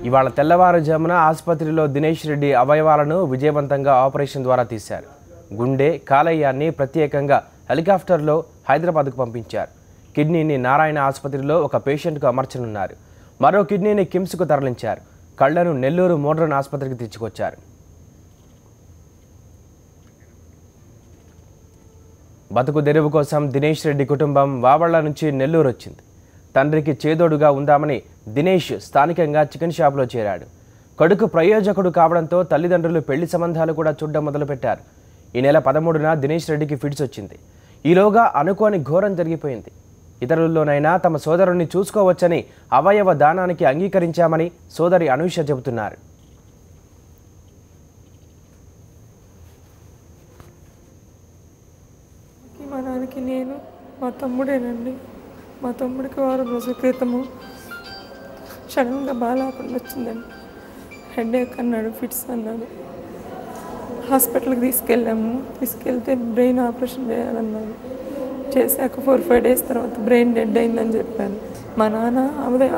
ఇవాళ తెల్లవారుజామున ఆసుపత్రిలో దినేష్ రెడ్డి అవయవాలను విజయవంతంగా ఆపరేషన్ ద్వారా తీశారు. గుండె, కాలేయాన్ని ప్రత్యేకంగా హెలికాప్టర్లో హైదరాబాద్కు పంపించారు. కిడ్నీని నారాయణ ఆసుపత్రిలో ఒక పేషెంట్కు అమర్చనున్నారు. మరో కిడ్నీని కిమ్స్కు తరలించారు. కళ్లను నెల్లూరు మోడ్రన్ ఆసుపత్రికి తెచ్చుకొచ్చారు. బతుకు తెరువు కోసం దినేష్ రెడ్డి కుటుంబం వావళ్ల నుంచి నెల్లూరు వచ్చింది. తండ్రికి చేదోడుగా ఉందామని దినేష్ స్థానికంగా చికెన్ షాప్లో చేరాడు. కొడుకు ప్రయోజకుడు కావడంతో తల్లిదండ్రులు పెళ్లి సంబంధాలు కూడా చూడడం మొదలుపెట్టారు. ఈ నెల 13న దినేష్ రెడ్డికి ఫిట్స్ వచ్చింది. ఈలోగా అనుకోని ఘోరం జరిగిపోయింది. ఇతరుల్లోనైనా తమ సోదరుణ్ణి చూసుకోవచ్చని అవయవ దానానికి అంగీకరించామని సోదరి అనూష చెబుతున్నారు. మా నాన్నకి నేను మా తమ్ముడేనండి. మా తమ్ముడికి 6 రోజుల క్రితము సడన్గా బాగాలేకుండా వచ్చిందండి. హెడేక్ అన్నాడు, ఫిట్స్ అన్నాడు. హాస్పిటల్కి తీసుకెళ్తే బ్రెయిన్ ఆపరేషన్ చేయాలన్నాడు. చేశాక 4-5 డేస్ తర్వాత బ్రెయిన్ డెడ్ అయిందని చెప్పాను. మా నాన్న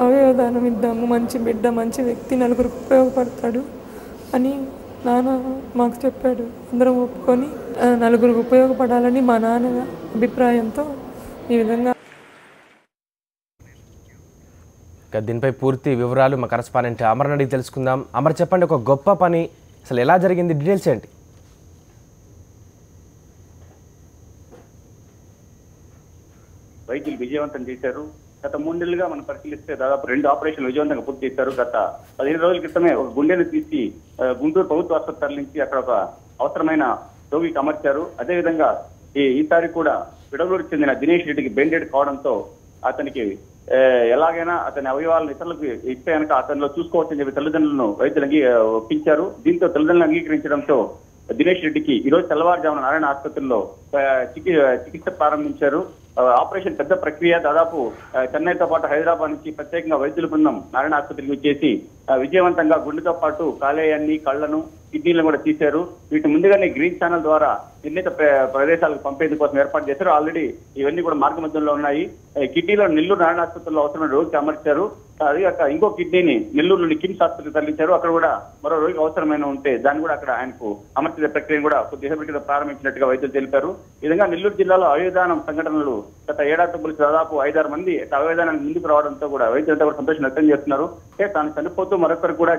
అవయవదానం ఇద్దాము, మంచి బిడ్డ, మంచి వ్యక్తి, నలుగురికి ఉపయోగపడతాడు అని నాన్న మాకు చెప్పాడు. అందరం ఒప్పుకొని నలుగురికి ఉపయోగపడాలని మా నాన్న అభిప్రాయంతో ఈ విధంగా. దీనిపై పూర్తి వివరాలు మా కరెస్పాండెంట్ అమర్ అడిగి తెలుసుకుందాం. అమర్, చెప్పండి, ఒక గొప్ప పని అసలు ఎలా జరిగింది, డీటెయిల్స్ ఏంటి? వైద్యులు విజయవంతం చేశారు. గత 3 నెలలుగా మనం పరిశీలిస్తే దాదాపు 2 ఆపరేషన్లు విజయవంతంగా పూర్తి చేశారు. గత 15 రోజుల క్రితమే ఒక గుండెను తీసి గుంటూరు ప్రభుత్వ ఆసుపత్రి నుంచి అక్కడ ఒక అవసరమైన రోగికి అమర్చారు. అదేవిధంగా ఈసారి కూడా విడవలూరుకు చెందిన దినేష్ రెడ్డికి బ్రెయిన్ డెడ్ కావడంతో అతనికి ఎలాగైనా అతని అవయవాలను ఇతరులకు ఇస్తే కనుక అతనిలో చూసుకోవచ్చని చెప్పి తల్లిదండ్రులను వైద్యులు ఒప్పించారు. దీంతో తల్లిదండ్రులు అంగీకరించడంతో దినేష్ రెడ్డికి ఈరోజు తెల్లవారుజామున నారాయణ ఆసుపత్రిలో చికిత్స ప్రారంభించారు. ఆపరేషన్ పెద్ద ప్రక్రియ. దాదాపు చెన్నైతో పాటు హైదరాబాద్ నుంచి ప్రత్యేకంగా వైద్యుల బృందం నారాయణ ఆసుపత్రికి వచ్చేసి విజయవంతంగా గుండెతో పాటు కాలేయాన్ని, కళ్లను, కిడ్నీలను కూడా తీశారు. వీటి ముందుగానే గ్రీన్ ఛానల్ ద్వారా నిర్ణీత ప్రదేశాలకు పంపేందుకు కోసం ఏర్పాటు చేశారు. ఆల్రెడీ ఇవన్నీ కూడా మార్గమధ్యంలో ఉన్నాయి. కిడ్నీలో నెల్లూరు నారాయణ ఆసుపత్రిలో అవసరమైన రోగికి అమర్చారు. అది అక్కడ ఇంకో కిడ్నీని నెల్లూరులోని కిమ్స్ ఆసుపత్రికి తరలించారు. అక్కడ కూడా మరో రోగికి అవసరమైన ఉంటే దాన్ని కూడా అక్కడ ఆయనకు అమర్చే ప్రక్రియను కూడా కొద్దిసేపటి క్రితం ప్రారంభించినట్టుగా వైద్యులు తెలిపారు. ఈ విధంగా నెల్లూరు జిల్లాలో అవయవదానం సంఘటనలు గత ఏడాది గురించి దాదాపు 5-6 మంది అవయవదానానికి ముందుకు రావడంతో కూడా వైద్యులంతా కూడా సంతోషం వ్యక్తం చేస్తున్నారు. తాను చనిపోతూ మరొకరు కూడా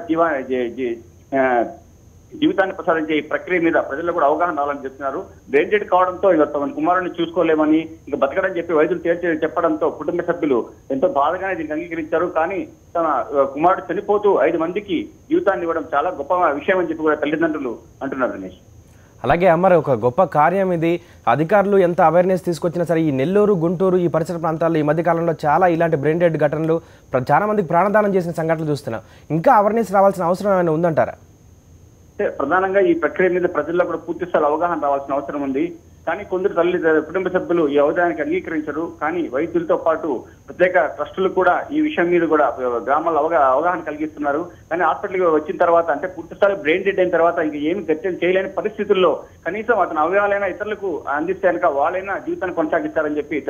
జీవితాన్ని ప్రసాదించే ఈ ప్రక్రియ మీద ప్రజల్లో కూడా అవగాహన రావాలని చెప్తున్నారు. బ్రెయిన్ డెడ్ కావడంతో ఇక తమ కుమారుడిని చూసుకోలేమని, ఇక బతకడని చెప్పి వైద్యులు చెప్పడంతో కుటుంబ సభ్యులు ఎంతో బాధగానే దీనికి అంగీకరించారు. కానీ తన కుమారుడు చనిపోతూ 5 మందికి జీవితాన్ని ఇవ్వడం చాలా గొప్ప విషయం అని చెప్పి కూడా తల్లిదండ్రులు అంటున్నారు. దినేష్, అలాగే అమర్, ఒక గొప్ప కార్యం ఇది. అధికారులు ఎంత అవేర్నెస్ తీసుకొచ్చినా సరే ఈ నెల్లూరు, గుంటూరు, ఈ పరిసర ప్రాంతాల్లో ఈ మధ్య కాలంలో చాలా ఇలాంటి బ్రెయిన్ డెడ్ ఘటనలు, చాలా మందికి ప్రాణదానం చేసిన సంఘటనలు చూస్తున్నాం. ఇంకా అవేర్నెస్ రావాల్సిన అవసరం ఏమైనా ఉందంటారా? ప్రధానంగా ఈ ప్రక్రియ మీద ప్రజల్లో కూడా పూర్తి స్థాయి అవగాహన రావాల్సిన అవసరం ఉంది. కానీ కొందరు కుటుంబ సభ్యులు ఈ అవగాహనకి అంగీకరించరు. కానీ వైద్యులతో పాటు ప్రత్యేక ట్రస్టులు కూడా ఈ విషయం మీద కూడా గ్రామాల్లో అవగాహన కలిగిస్తున్నారు. కానీ హాస్పిటల్కి వచ్చిన తర్వాత, అంటే పూర్తి స్థాయి బ్రెయిన్ డెడ్ అయిన తర్వాత ఇంక ఏమి గత్యం చేయలేని పరిస్థితుల్లో కనీసం అతని అవయవాలైనా ఇతరులకు అందిస్తే కనుక వాళ్ళైనా జీవితాన్ని కొనసాగిస్తారని చెప్పి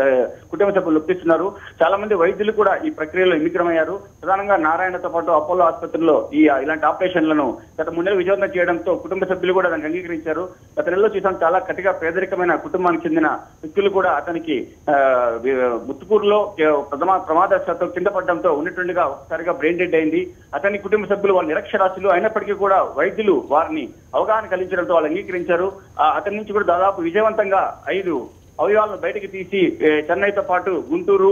కుటుంబ సభ్యులు ఒప్పిస్తున్నారు. చాలా మంది వైద్యులు కూడా ఈ ప్రక్రియలో నిమగ్నమయ్యారు. ప్రధానంగా నారాయణతో పాటు అపోలో ఆసుపత్రిలో ఇలాంటి ఆపరేషన్లను గత 3 నెలలు విజయవంతం చేయడంతో కుటుంబ సభ్యులు కూడా దానికి అంగీకరించారు. గత నెలలో చూసాం, చాలా కటిగా పేదరికమైన కుటుంబానికి చెందిన వ్యక్తులు కూడా అతనికి ముత్తుకూరులో ప్రమాదశాత్తు కింద పడడంతో ఉన్నట్టుండిగా ఒకసారిగా బ్రెయిన్ డెడ్ అయింది. అతని కుటుంబ సభ్యులు వాళ్ళు నిరక్షరాస్యులు అయినప్పటికీ కూడా వైద్యులు వారిని అవగాహన కలిగించడంతో వాళ్ళు అంగీకరించారు. అతని నుంచి కూడా దాదాపు విజయవంతంగా 5 అవయవాలను బయటకు తీసి చెన్నైతో పాటు గుంటూరు,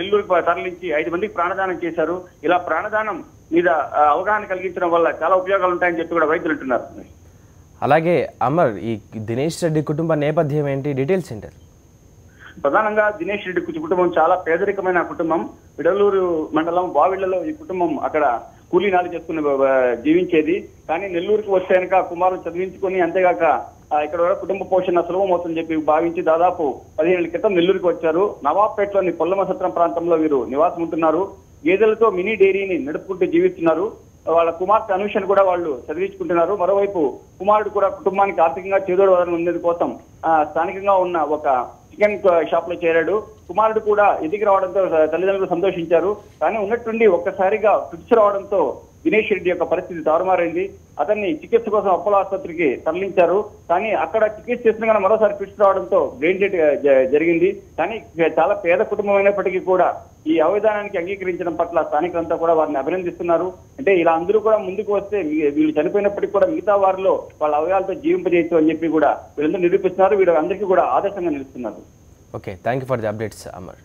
నెల్లూరుకు తరలించి 5 మందికి ప్రాణదానం చేశారు. ఇలా ప్రాణదానం మీద అవగాహన కలిగించడం వల్ల చాలా ఉపయోగాలు ఉంటాయని చెప్పి కూడా వైద్యులు అంటున్నారు. అలాగే అమర్, ఈ దినేష్ రెడ్డి కుటుంబ నేపథ్యం ఏంటి, డీటెయిల్స్ ఏంటి? ప్రధానంగా దినేష్ రెడ్డి కుటుంబం చాలా పేదరికమైన కుటుంబం. విడలూరు మండలం బావిళ్లలో ఈ కుటుంబం అక్కడ కూలీ నాలి చేసుకుని జీవించేది. కానీ నెల్లూరుకు వస్తే కనుక కుమారులు చదివించుకొని, అంతేగాక ఇక్కడ కుటుంబ పోషణ సులభం అవుతుందని చెప్పి భావించి దాదాపు 15 ఏళ్ల క్రితం నెల్లూరుకు వచ్చారు. నవాబ్పేటలోని పొల్లమ సత్రం ప్రాంతంలో వీరు నివాసం ఉంటున్నారు. గేదెలతో మినీ డైరీని నడుపుకుంటూ జీవిస్తున్నారు. వాళ్ళ కుమార్తె అనూషను కూడా వాళ్ళు చదివించుకుంటున్నారు. మరోవైపు కుమారుడు కూడా కుటుంబానికి ఆర్థికంగా చేదోడు ఉండేది కోసం స్థానికంగా ఉన్న ఒక చికెన్ షాప్ లో చేరాడు. కుమారుడు కూడా ఎదిగి రావడంతో తల్లిదండ్రులు సంతోషించారు. కానీ ఉన్నట్టుండి ఒక్కసారిగా ఫిట్స్ రావడంతో దినేష్ రెడ్డి యొక్క పరిస్థితి తారుమారైంది. అతన్ని చికిత్స కోసం అపోలో ఆసుపత్రికి తరలించారు. కానీ అక్కడ చికిత్స చేసిన మరోసారి ఫిట్స్ రావడంతో బ్రెయిన్ డెత్ జరిగింది. కానీ చాలా పేద కుటుంబం అయినప్పటికీ కూడా ఈ అవధానానికి అంగీకరించడం పట్ల స్థానికులంతా కూడా వారిని అభినందిస్తున్నారు. అంటే ఇలా అందరూ కూడా ముందుకు వస్తే వీళ్ళు చనిపోయినప్పటికీ కూడా మిగతా వారిలో వాళ్ళ అవయవాలతో జీవింపజేయచ్చు అని చెప్పి కూడా వీళ్ళందరూ నిరూపిస్తున్నారు. వీళ్ళందరికీ కూడా ఆదర్శంగా నిలుస్తున్నారు. Okay, thank you for the updates Amar.